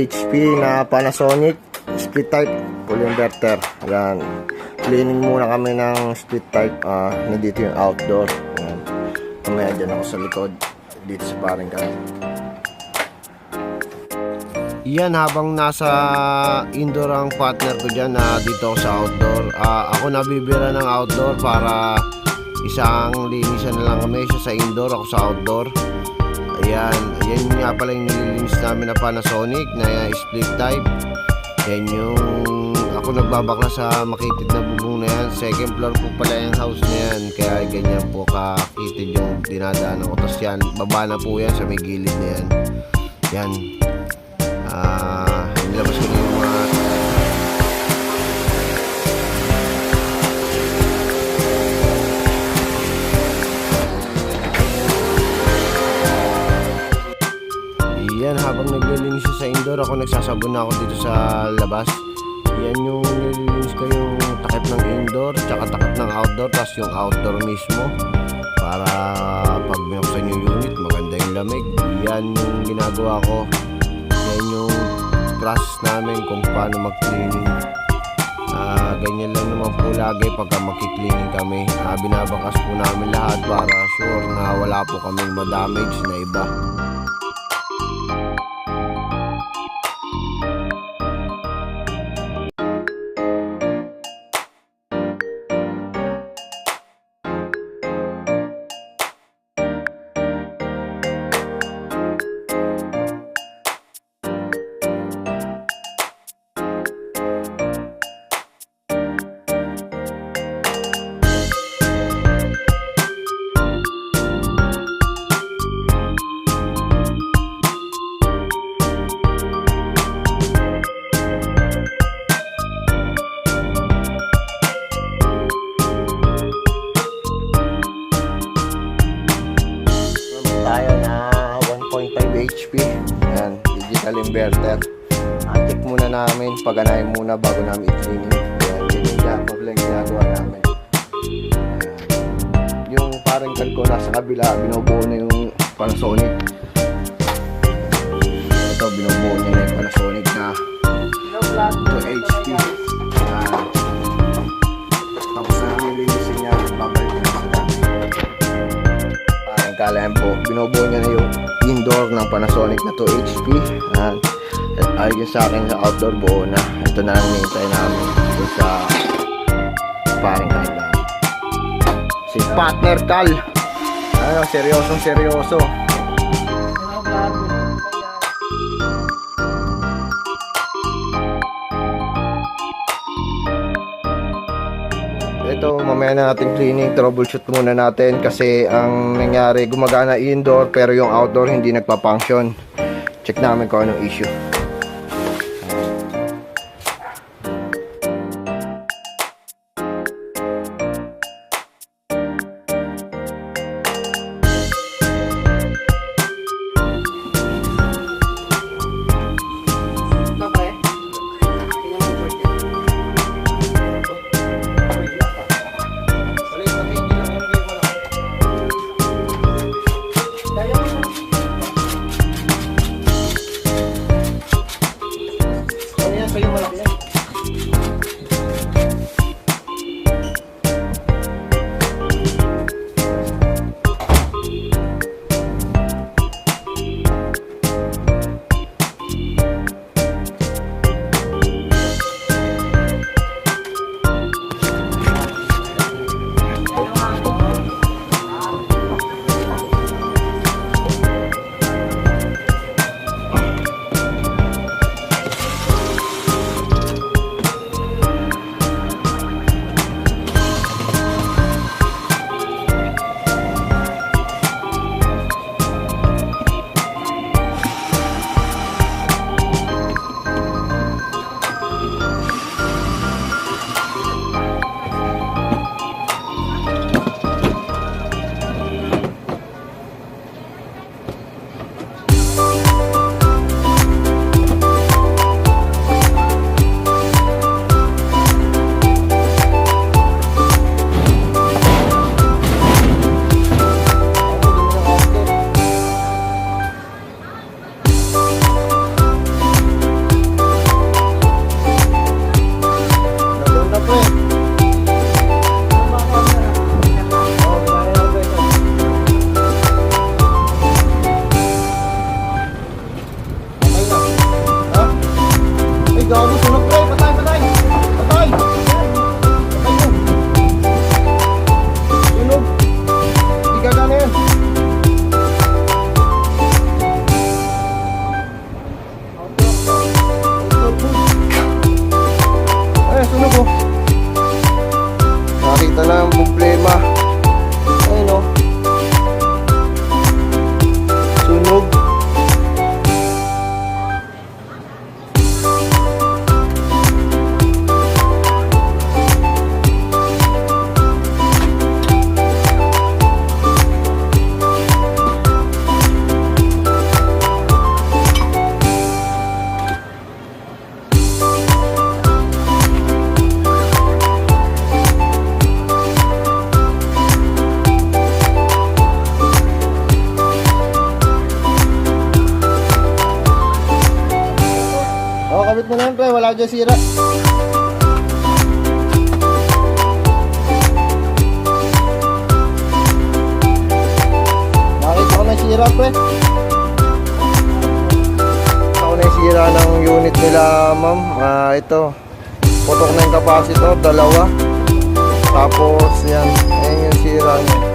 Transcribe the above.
HP na Panasonic split type full inverter. Yan. Cleaning muna kami ng split type. Nandito yung outdoor. Yan. Mamaya dyan ako sa likod. Dito sa paring ka. Yan, habang nasa indoor ang partner ko dyan, dito ako sa outdoor. Ako nabibira ng outdoor para isang linisan na lang kami. Siya sa indoor, ako sa outdoor. Ayan, yan nga pala yung nililinis namin na Panasonic na split type. Yan yung ako nagbabakla sa makitid na bubong na yan. Second floor po pala yung house na yan, kaya ganyan po kakitid yung dinadaanan ko. Tapos yan, baba na po yan sa may gilid na yan. Yan, nilabas ko na yung mga yan. Habang naglilinis siya sa indoor, ako nagsasabon na ako dito sa labas. Yan yung nililinis ko, yung takip ng indoor tsaka takip ng outdoor, tapos yung outdoor mismo para pag binuksan yung unit maganda yung lamig. Yan yung ginagawa ko. Yan yung process namin kung paano mag-cleaning. Ganyan lang naman po lagi pagka mag-cleaning kami. Binabakas po namin lahat para sure na wala po kaming ma-damage na iba. Tayo na 1.5 HP. Yan, digital inverter. Check muna namin, paganahin muna bago namin i-cleaning. Yan, yun yung ginagawa namin. Yung parang ko nasa kabila, binubuo na yung Panasonic. Ito, binubuo niya na yung Panasonic na 2 HP. Tapos na namin linisin niya, babalik na sa dati. Kalayan po, binubuo niya na yung indoor ng Panasonic na 2 HP. Ayun sa akin sa outdoor, buo na. Ito na lang nintay namin ito sa paring kailangan. Si partner Cal, seryosong seryoso. Ito, mamaya na natin cleaning, troubleshoot muna natin kasi ang nangyari, gumagana indoor pero yung outdoor hindi nagpa-function. Check namin kung anong issue. tayo dyan sira. Nakita ko na yung sira, pre. Ako na yung sira ng unit nila, ma'am. Ito, putok na yung capacitor, dalawa. Tapos yan, ayun yung sira niya.